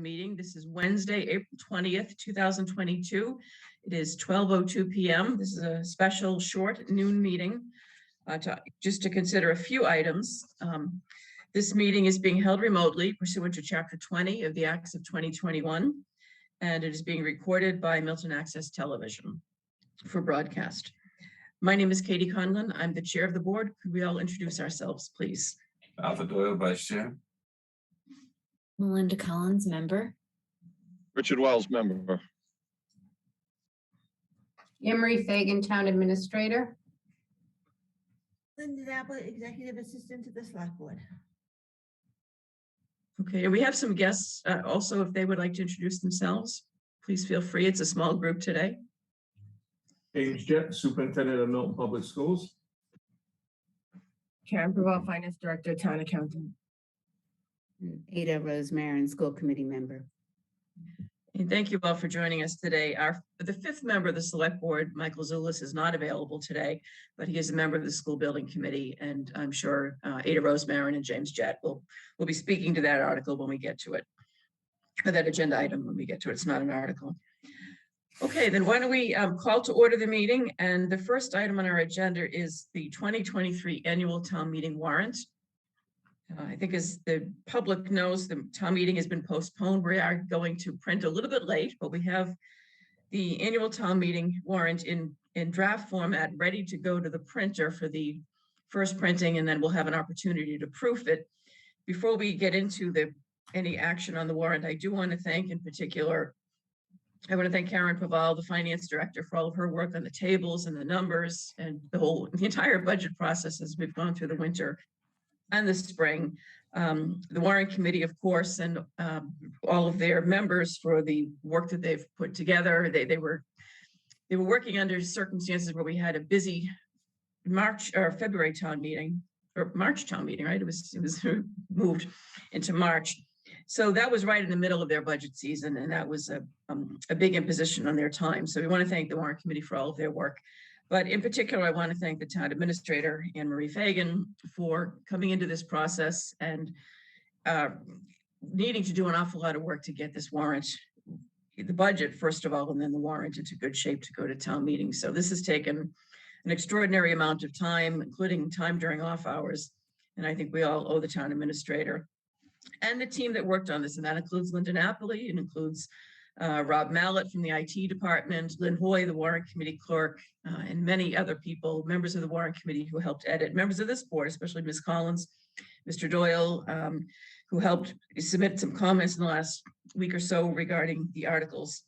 meeting. This is Wednesday, April 20th, 2022. It is 12:02 p.m. This is a special short noon meeting just to consider a few items. This meeting is being held remotely pursuant to Chapter 20 of the Acts of 2021, and it is being recorded by Milton Access Television for broadcast. My name is Katie Conlon. I'm the chair of the board. Could we all introduce ourselves, please? Alfred Doyle, vice chair. Melinda Collins, member. Richard Wells, member. Emery Fagan, town administrator. Linda Dabbler, executive assistant to the select board. Okay, and we have some guests also, if they would like to introduce themselves, please feel free. It's a small group today. James Jett, Superintendent of Milton Public Schools. Karen Brewell, Finance Director, Town Accountant. Ada Rose Marin, School Committee member. And thank you all for joining us today. The fifth member of the select board, Michael Zulus, is not available today, but he is a member of the school building committee, and I'm sure Ada Rose Marin and James Jett will be speaking to that article when we get to it, or that agenda item when we get to it. It's not an article. Okay, then why don't we call to order the meeting? And the first item on our agenda is the 2023 annual town meeting warrant. I think as the public knows, the town meeting has been postponed. We are going to print a little bit late, but we have the annual town meeting warrant in draft format ready to go to the printer for the first printing, and then we'll have an opportunity to proof it. Before we get into any action on the warrant, I do want to thank in particular, I want to thank Karen Paval, the finance director, for all of her work on the tables and the numbers and the entire budget process as we've gone through the winter and the spring. The warrant committee, of course, and all of their members for the work that they've put together. They were working under circumstances where we had a busy March or February town meeting, or March town meeting, right? It was moved into March. So that was right in the middle of their budget season, and that was a big imposition on their time. So we want to thank the warrant committee for all of their work. But in particular, I want to thank the town administrator, Anne-Marie Fagan, for coming into this process and needing to do an awful lot of work to get this warrant, the budget, first of all, and then the warrant into good shape to go to town meeting. So this has taken an extraordinary amount of time, including time during off hours. And I think we all owe the town administrator and the team that worked on this. And that includes Linda Napoli, it includes Rob Mallett from the IT department, Lynn Hoy, the warrant committee clerk, and many other people, members of the warrant committee who helped edit, members of this board, especially Ms. Collins, Mr. Doyle, who helped submit some comments in the last week or so regarding the articles.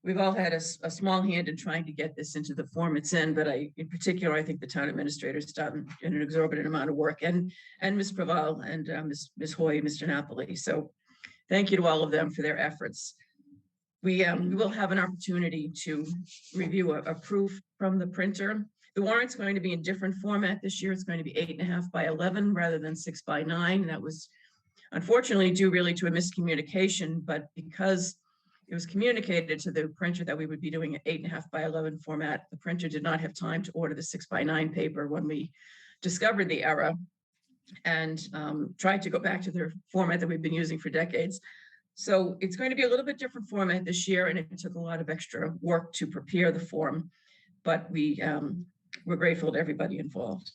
We've all had a small hand in trying to get this into the form it's in, but in particular, I think the town administrator's done an exorbitant amount of work, and Ms. Praval and Ms. Hoy, Mr. Napoli. So thank you to all of them for their efforts. We will have an opportunity to review a proof from the printer. The warrant's going to be in different format this year. It's going to be 8.5 by 11 rather than 6 by 9. That was unfortunately due really to a miscommunication, but because it was communicated to the printer that we would be doing an 8.5 by 11 format, the printer did not have time to order the 6 by 9 paper when we discovered the error and tried to go back to their format that we've been using for decades. So it's going to be a little bit different format this year, and it took a lot of extra work to prepare the form, but we're grateful to everybody involved.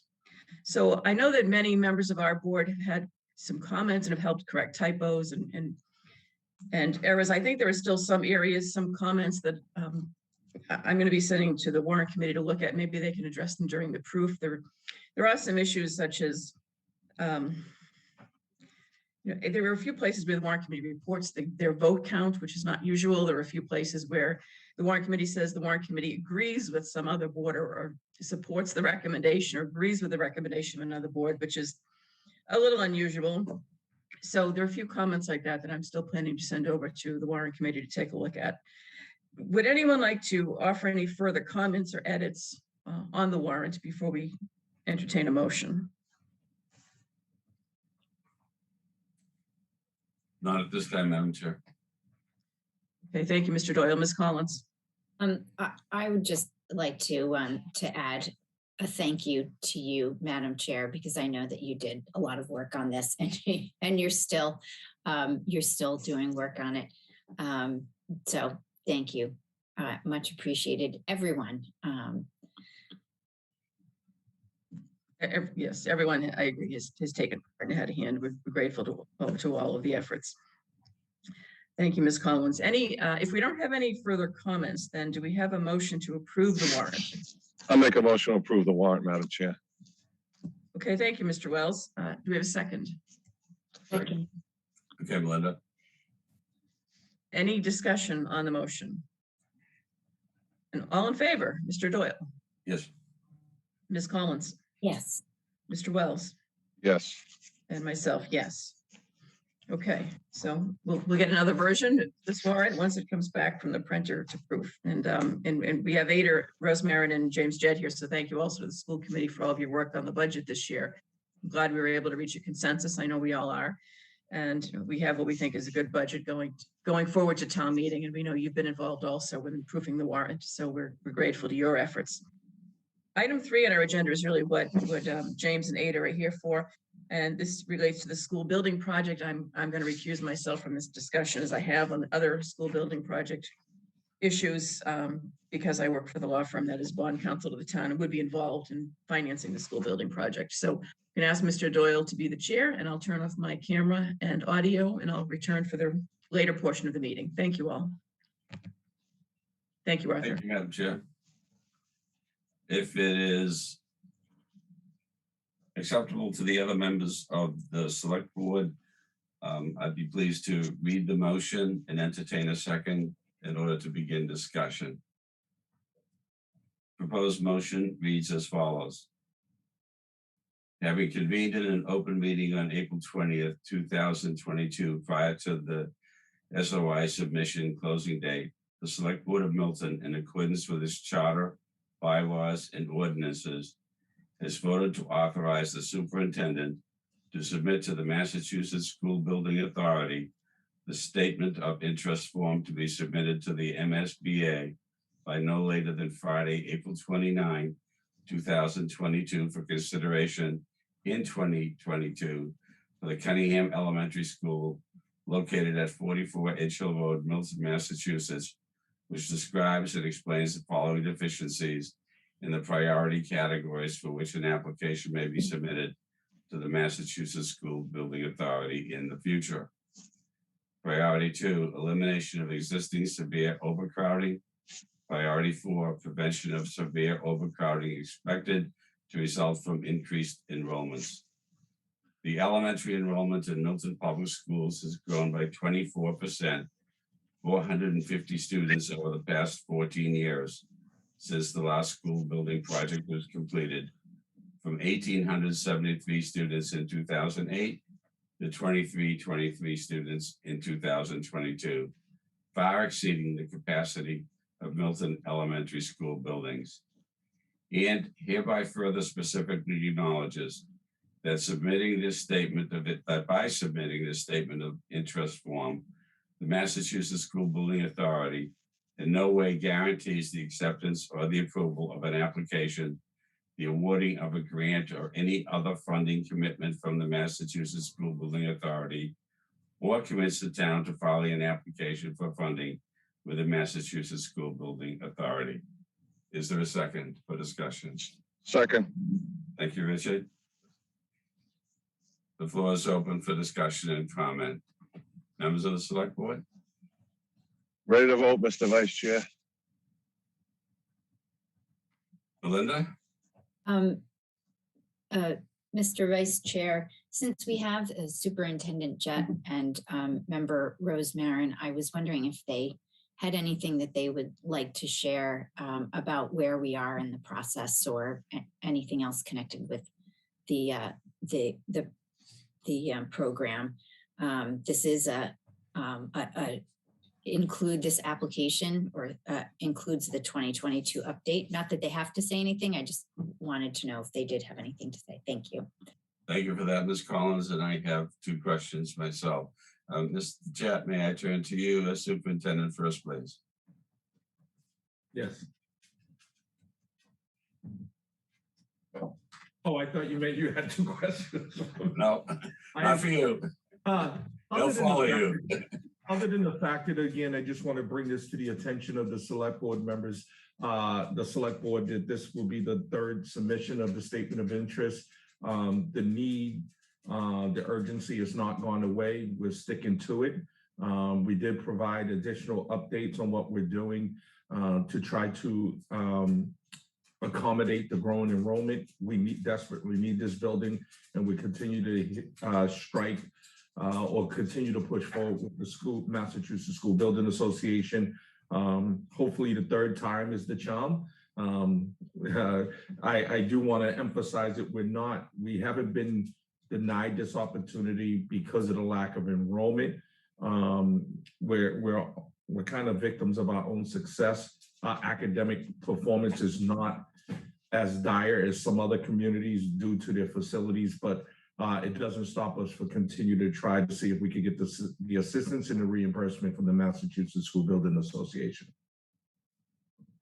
So I know that many members of our board have had some comments and have helped correct typos and errors. I think there are still some areas, some comments that I'm going to be sending to the warrant committee to look at. Maybe they can address them during the proof. There are some issues such as there were a few places where the warrant committee reports their vote count, which is not usual. There are a few places where the warrant committee says the warrant committee agrees with some other board or supports the recommendation or agrees with the recommendation of another board, which is a little unusual. So there are a few comments like that I'm still planning to send over to the warrant committee to take a look at. Would anyone like to offer any further comments or edits on the warrant before we entertain a motion? Not at this time, Madam Chair. Okay, thank you, Mr. Doyle. Ms. Collins. I would just like to add a thank you to you, Madam Chair, because I know that you did a lot of work on this, and you're still doing work on it. So thank you. Much appreciated, everyone. Yes, everyone, I agree, has taken part and had a hand. We're grateful to all of the efforts. Thank you, Ms. Collins. If we don't have any further comments, then do we have a motion to approve the warrant? I'll make a motion to approve the warrant, Madam Chair. Okay, thank you, Mr. Wells. Do we have a second? Second. Okay, Melinda. Any discussion on the motion? And all in favor, Mr. Doyle, Yes. Ms. Collins, Yes. Mr. Wells, Yes. and myself, yes. Okay, so we'll get another version of this warrant once it comes back from the printer to proof. And we have Ada, Rosemary, and James Jett here, so thank you also to the school committee for all of your work on the budget this year. I'm glad we were able to reach a consensus. I know we all are. And we have what we think is a good budget going forward to town meeting. And we know you've been involved also with improving the warrant. So we're grateful to your efforts. Item 3 on our agenda is really what James and Ada are here for. And this relates to the school building project. I'm going to recuse myself from this discussion as I have on other school building project issues because I work for the law firm that is bond counsel to the town and would be involved in financing the school building project. So I'm going to ask Mr. Doyle to be the chair, and I'll turn off my camera and audio, and I'll return for the later portion of the meeting. Thank you all. Thank you, Arthur. Thank you, Madam Chair. If it is acceptable to the other members of the select board, I'd be pleased to read the motion and entertain a second in order to begin discussion. Proposed motion reads as follows. Having convened in an open meeting on April 20th, 2022, prior to the SOI submission closing date, the Select Board of Milton, in accordance with its charter, bylaws, and ordinances, has voted to authorize the superintendent to submit to the Massachusetts School Building Authority the statement of interest form to be submitted to the MSBA by no later than Friday, April 29, 2022, for consideration in 2022 for the Cunningham Elementary School located at 44 Edge Hill Road, Milton, Massachusetts, which describes and explains the following deficiencies in the priority categories for which an application may be submitted to the Massachusetts School Building Authority in the future. Priority 2, elimination of existing severe overcrowding. Priority 4, prevention of severe overcrowding expected to result from increased enrollments. The elementary enrollment in Milton Public Schools has grown by 24%, 450 students over the past 14 years since the last school building project was completed, from 1,873 students in 2008 to 2,323 students in 2022, far exceeding the capacity of Milton Elementary School buildings. And hereby further specifically acknowledges that by submitting this statement of interest form, the Massachusetts School Building Authority in no way guarantees the acceptance or the approval of an application, the awarding of a grant, or any other funding commitment from the Massachusetts School Building Authority, or commits the town to filing an application for funding with the Massachusetts School Building Authority. Is there a second for discussion? Second. Thank you, Richard. The floor is open for discussion and comment. Members of the select board? Ready to vote, Mr. Vice Chair. Melinda? Mr. Vice Chair, since we have Superintendent Jett and Member Rose Marin, I was wondering if they had anything that they would like to share about where we are in the process or anything else connected with the program. This is include this application or includes the 2022 update. Not that they have to say anything. I just wanted to know if they did have anything to say. Thank you. Thank you for that, Ms. Collins. And I have 2 questions myself. Mr. Jett, may I turn to you as superintendent first, please? Yes. Oh, I thought you had 2 questions. No, not for you. They'll follow you. Other than the fact that, again, I just want to bring this to the attention of the select board members, the select board, that this will be the third submission of the statement of interest. The need, the urgency has not gone away. We're sticking to it. We did provide additional updates on what we're doing to try to accommodate the growing enrollment. We desperately need this building, and we continue to strike or continue to push forward with the Massachusetts School Building Association. Hopefully the third time is the charm. I do want to emphasize that we haven't been denied this opportunity because of the lack of enrollment. We're kind of victims of our own success. Our academic performance is not as dire as some other communities due to their facilities, but it doesn't stop us from continue to try to see if we could get the assistance and the reimbursement from the Massachusetts School Building Association.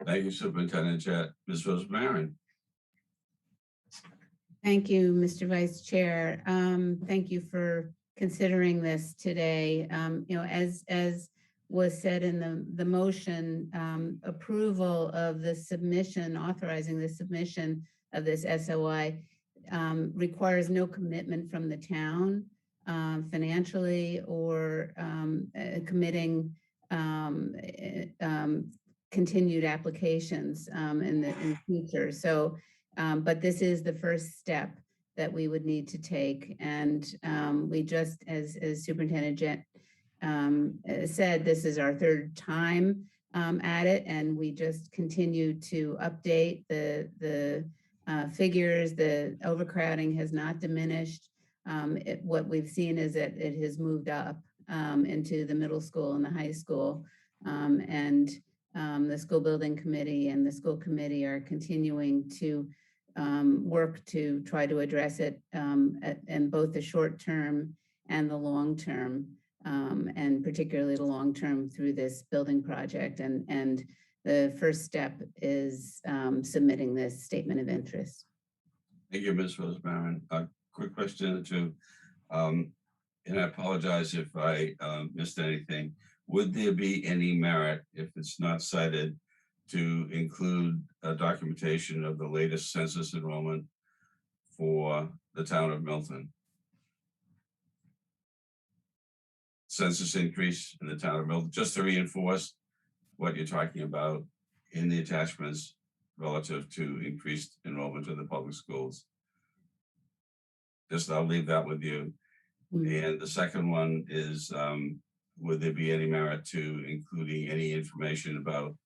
Thank you, Superintendent Jett. Ms. Rose Marin. Thank you, Mr. Vice Chair. Thank you for considering this today. As was said in the motion, approval of the submission, authorizing the submission of this SOI requires no commitment from the town financially or committing continued applications in the future. So, but this is the first step that we would need to take. And we just, as Superintendent Jett said, this is our third time at it, and we just continue to update the figures. The overcrowding has not diminished. What we've seen is that it has moved up into the middle school and the high school, and the school building committee and the school committee are continuing to work to try to address it in both the short term and the long term, and particularly the long term through this building project. And the first step is submitting this statement of interest. Thank you, Ms. Rose Marin. A quick question or two, and I apologize if I missed anything. Would there be any merit, if it's not cited, to include a documentation of the latest census enrollment for the town of Milton? Census increase in the town of Milton, just to reinforce what you're talking about in the attachments relative to increased enrollment in the public schools. Just I'll leave that with you. And the second one is, would there be any merit to including any information about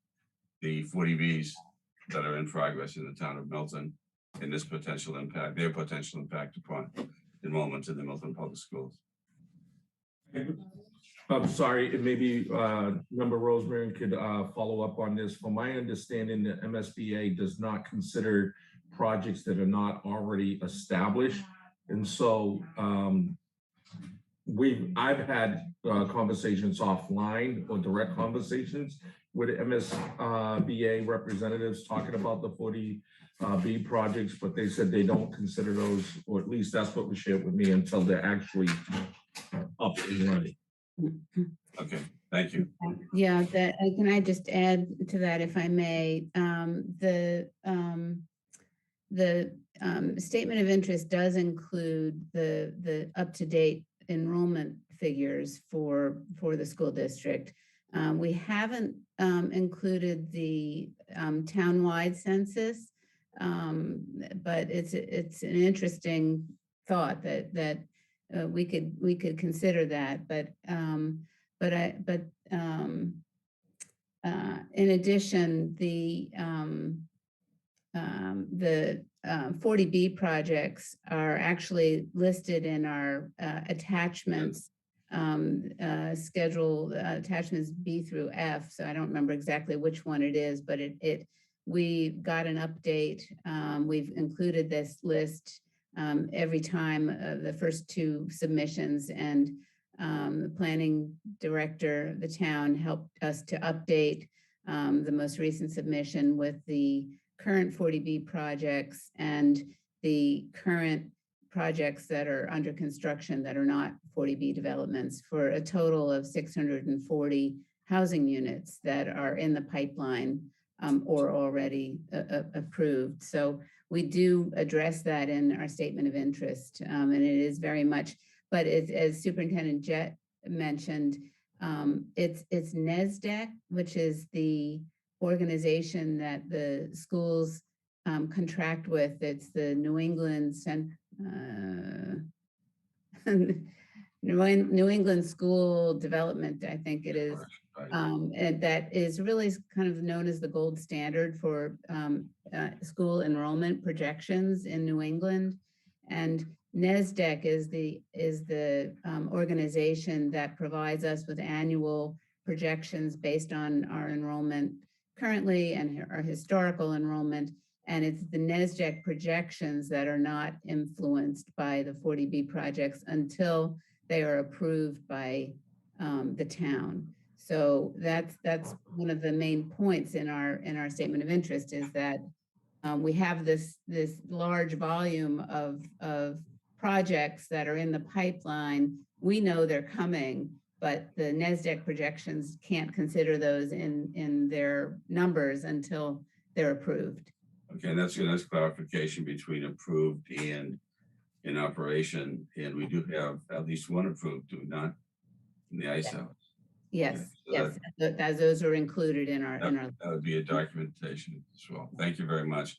the 40Bs that are in progress in the town of Milton and this potential impact, their potential impact upon enrollment in the Milton Public Schools? I'm sorry, and maybe Member Rosemary could follow up on this. From my understanding, the MSBA does not consider projects that are not already established. And so I've had conversations offline or direct conversations with MSBA representatives talking about the 40B projects, but they said they don't consider those, or at least that's what was shared with me, until they're actually up and running. Okay, thank you. Yeah, can I just add to that, if I may? The statement of interest does include the up-to-date enrollment figures for the school district. We haven't included the townwide census, but it's an interesting thought that we could consider that. But in addition, the 40B projects are actually listed in our attachments schedule, attachments B through F. So I don't remember exactly which one it is, but we got an update. We've included this list every time the first two submissions, and the planning director, the town, helped us to update the most recent submission with the current 40B projects and the current projects that are under construction that are not 40B developments for a total of 640 housing units that are in the pipeline or already approved. So we do address that in our statement of interest, and it is very much, but as Superintendent Jett mentioned, it's NESDEC, which is the organization that the schools contract with. It's the New England New England School Development, I think it is. Right. And that is really kind of known as the gold standard for school enrollment projections in New England. And NESDEC is the organization that provides us with annual projections based on our enrollment currently and our historical enrollment. And it's the NESDEC projections that are not influenced by the 40B projects until they are approved by the town. So that's one of the main points in our statement of interest, is that we have this large volume of projects that are in the pipeline. We know they're coming, but the NESDEC projections can't consider those in their numbers until they're approved. Okay, and that's a nice clarification between approved and in operation. And we do have at least one approved, do we not? In the ice house. Yes, Okay, so yes, as those are included in our. that would be a documentation as well. Thank you very much.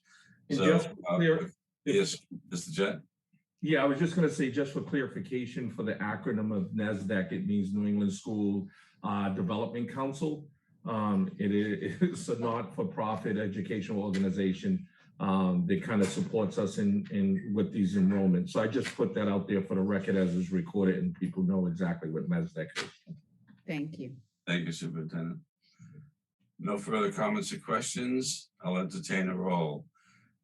And So, just clear, yes, Mr. Jett? yeah, I was just going to say, just for clarification, for the acronym of NESDEC, it means New England School Development Council. It is a not-for-profit educational organization that kind of supports us in with these enrollments. So I just put that out there for the record as is recorded, and people know exactly what NESDEC is. Thank you. Thank you, Superintendent. No further comments or questions. I'll entertain a roll.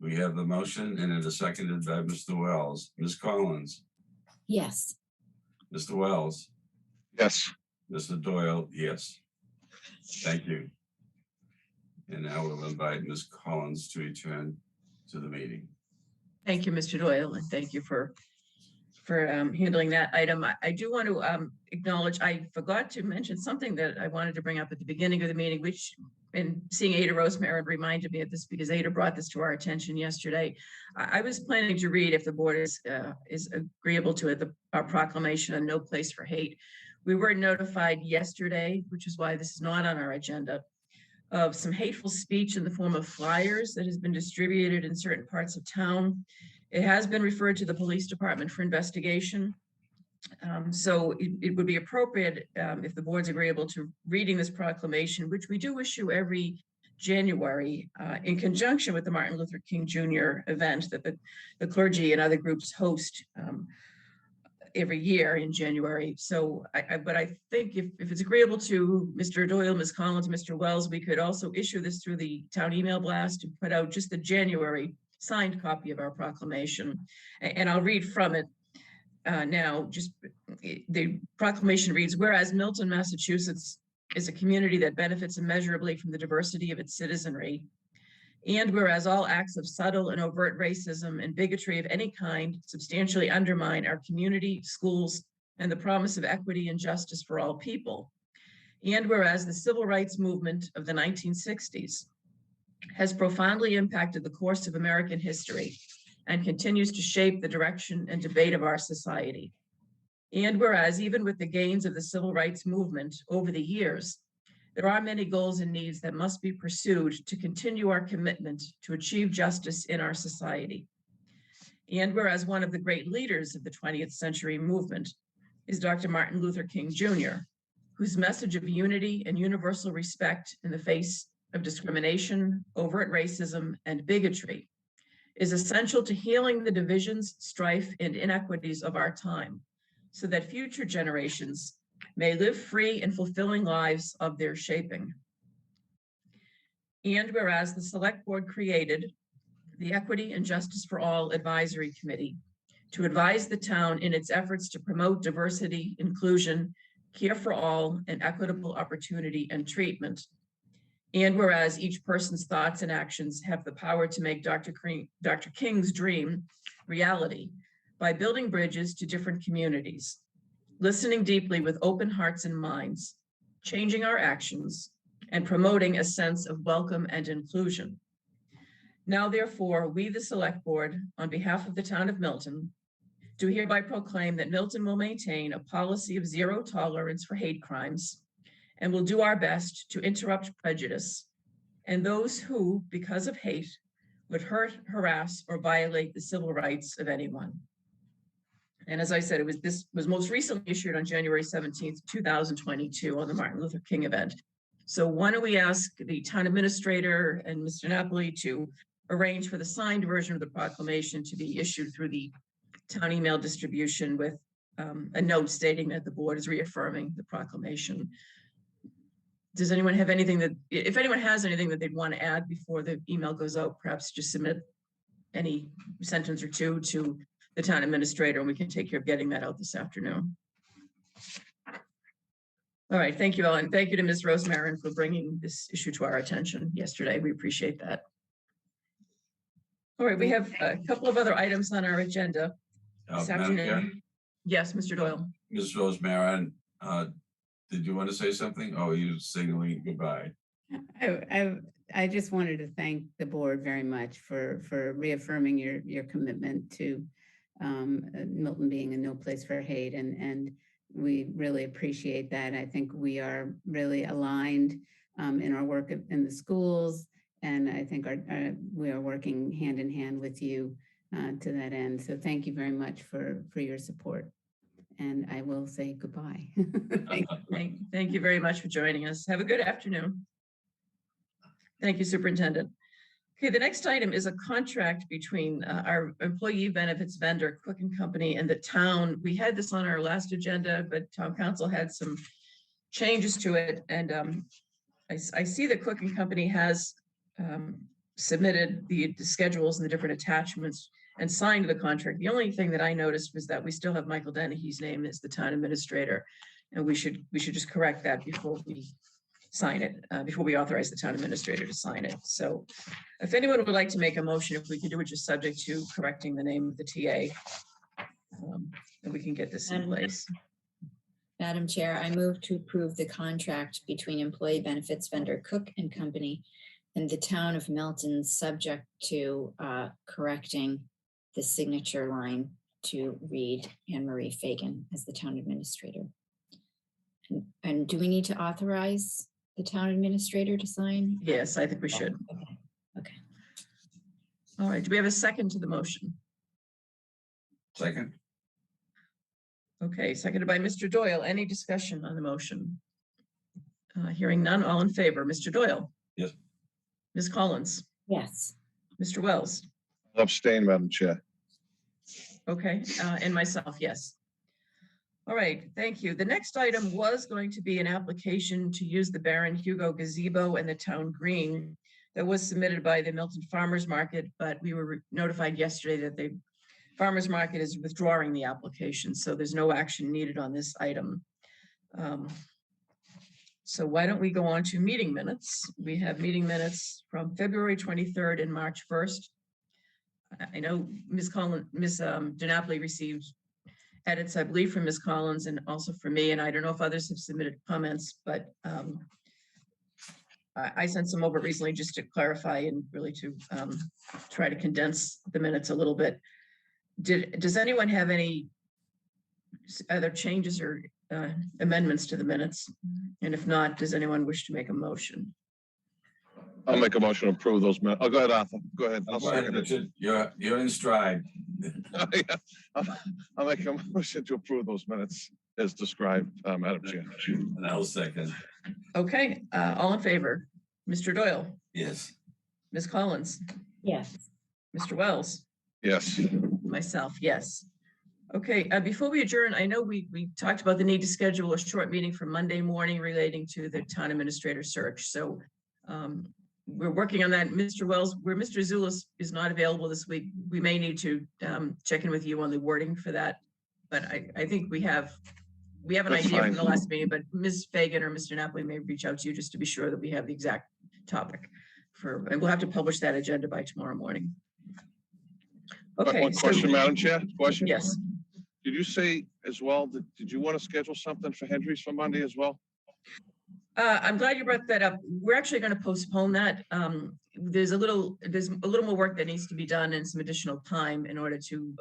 We have the motion and it is seconded by Mr. Wells. Ms. Collins, Yes. Mr. Wells, Yes. Mr. Doyle, yes. Thank you. And now we'll invite Ms. Collins to return to the meeting. Thank you, Mr. Doyle, and thank you for handling that item. I do want to acknowledge, I forgot to mention something that I wanted to bring up at the beginning of the meeting, which, and seeing Ada Rosemary reminded me of this because Ada brought this to our attention yesterday. I was planning to read, if the board is agreeable to it, our proclamation on No Place for Hate. We were notified yesterday, which is why this is not on our agenda, of some hateful speech in the form of flyers that has been distributed in certain parts of town. It has been referred to the police department for investigation. So it would be appropriate if the board's agreeable to reading this proclamation, which we do issue every January in conjunction with the Martin Luther King Jr. event that the clergy and other groups host every year in January. So, but I think if it's agreeable to Mr. Doyle, Ms. Collins, Mr. Wells, we could also issue this through the town email blast to put out just the January signed copy of our proclamation. And I'll read from it now. Just the proclamation reads, whereas Milton, Massachusetts is a community that benefits immeasurably from the diversity of its citizenry, and whereas all acts of subtle and overt racism and bigotry of any kind substantially undermine our community, schools, and the promise of equity and justice for all people. And whereas the civil rights movement of the 1960s has profoundly impacted the course of American history and continues to shape the direction and debate of our society. And whereas even with the gains of the civil rights movement over the years, there are many goals and needs that must be pursued to continue our commitment to achieve justice in our society. And whereas one of the great leaders of the 20th century movement is Dr. Martin Luther King Jr., whose message of unity and universal respect in the face of discrimination, overt racism, and bigotry is essential to healing the divisions, strife, and inequities of our time, so that future generations may live free and fulfilling lives of their shaping. And whereas the Select Board created the Equity and Justice for All Advisory Committee to advise the town in its efforts to promote diversity, inclusion, care for all, and equitable opportunity and treatment. And whereas each person's thoughts and actions have the power to make Dr. King's dream reality by building bridges to different communities, listening deeply with open hearts and minds, changing our actions, and promoting a sense of welcome and inclusion. Now, therefore, we, the Select Board, on behalf of the town of Milton, do hereby proclaim that Milton will maintain a policy of zero tolerance for hate crimes and will do our best to interrupt prejudice and those who, because of hate, would hurt, harass, or violate the civil rights of anyone. And as I said, this was most recently issued on January 17th, 2022 on the Martin Luther King event. So why don't we ask the town administrator and Mr. Napoli to arrange for the signed version of the proclamation to be issued through the town email distribution with a note stating that the board is reaffirming the proclamation. Does anyone have anything that, if anyone has anything that they'd want to add before the email goes out, perhaps just submit any sentence or two to the town administrator, and we can take care of getting that out this afternoon. All right, thank you all, and thank you to Ms. Rose Marin for bringing this issue to our attention yesterday. We appreciate that. All right, we have a couple of other items on our agenda this Madam Chair? afternoon. Yes, Mr. Doyle. Ms. Rose Marin, did you want to say something? Oh, you signaling goodbye. I just wanted to thank the board very much for reaffirming your commitment to Milton being a no place for hate, and we really appreciate that. I think we are really aligned in our work in the schools, and I think we are working hand in hand with you to that end. So thank you very much for your support. And I will say goodbye. Thank you. Thank you very much for joining us. Have a good afternoon. Thank you, Superintendent. Okay, the next item is a contract between our employee benefits vendor, Cook & Company, and the town. We had this on our last agenda, but town council had some changes to it. And I see that Cook & Company has submitted the schedules and the different attachments and signed the contract. The only thing that I noticed was that we still have Michael Dennehy's name as the town administrator, and we should just correct that before we sign it, before we authorize the town administrator to sign it. So if anyone would like to make a motion, if we could do it just subject to correcting the name of the TA, and we can get this in place. Madam Chair, I move to approve the contract between employee benefits vendor Cook & Company and the town of Milton, subject to correcting the signature line to read Anne Marie Fagan as the town administrator. And do we need to authorize the town administrator to sign? Yes, I think we should. Okay. All right, do we have a second to the motion? Second. Okay, seconded by Mr. Doyle. Any discussion on the motion? Hearing none, all in favor. Mr. Doyle? Yes. Ms. Collins? Yes. Mr. Wells? Abstain, Madam Chair. Okay, and myself, yes. All right, thank you. The next item was going to be an application to use the Baron Hugo gazebo and the town green that was submitted by the Milton Farmers Market, but we were notified yesterday that the Farmers Market is withdrawing the application, so there's no action needed on this item. So why don't we go on to meeting minutes? We have meeting minutes from February 23rd and March 1st. I know Ms. DiNapoli received edits, I believe, from Ms. Collins and also for me, and I don't know if others have submitted comments, but I sent some over recently just to clarify and really to try to condense the minutes a little bit. Does anyone have any other changes or amendments to the minutes? And if not, does anyone wish to make a motion? I'll make a motion to approve those minutes. Oh, go ahead, Arthur. Go ahead. I'll second it. Richard, you're in stride. I'll make a motion to approve those minutes as described, Madam Chair. And I'll second. Okay, all in favor? Mr. Doyle? Yes. Ms. Collins? Yes. Mr. Wells? Yes. Myself, yes. Okay, before we adjourn, I know we talked about the need to schedule a short meeting for Monday morning relating to the town administrator search. So we're working on that. Mr. Wells, where Mr. Zulus is not available this week, we may need to check in with you on the wording for that. But I think we have an That's idea fine. from the last meeting, but Ms. Fagan or Mr. Napoli may reach out to you just to be sure that we have the exact topic and we'll have to publish that agenda by tomorrow morning. Okay. One so- question, Madam Chair, question? Yes. Did you say as well, did you want to schedule something for Hendry's for Monday as well? I'm glad you brought that up. We're actually going to postpone that. There's a little more work that needs to be done and some additional time in order to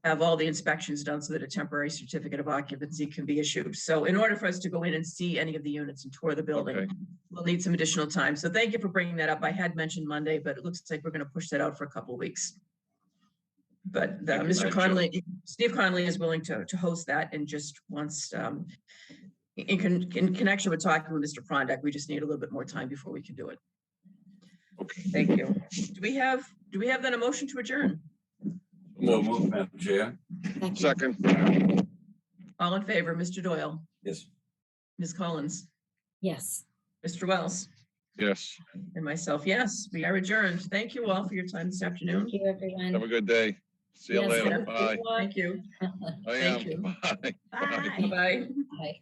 have all the inspections done so that a temporary certificate of occupancy can be issued. So in order for us to go in and see any of the units and tour the building, Okay. we'll need some additional time. So thank you for bringing that up. I had mentioned Monday, but it looks like we're going to push that out for a couple of weeks. But Thank you, Mr. Madam Chair. Connolly, Steve Connolly is willing to host that and just wants, in connection with talking with Mr. Prondak, we just need a little bit more time before we can do it. Okay. Thank you. Do we have then a motion to adjourn? So moved, Madam Chair. Second. All in favor, Mr. Doyle, Yes. Ms. Collins, Yes. Mr. Wells, Yes. and myself, yes, we are adjourned. Thank you all for your time this afternoon. Thank you, everyone. Have a good day. See you Yes, later. have a good Bye. one. Thank you. I Thank am. you. Bye. Bye. Bye-bye. Bye.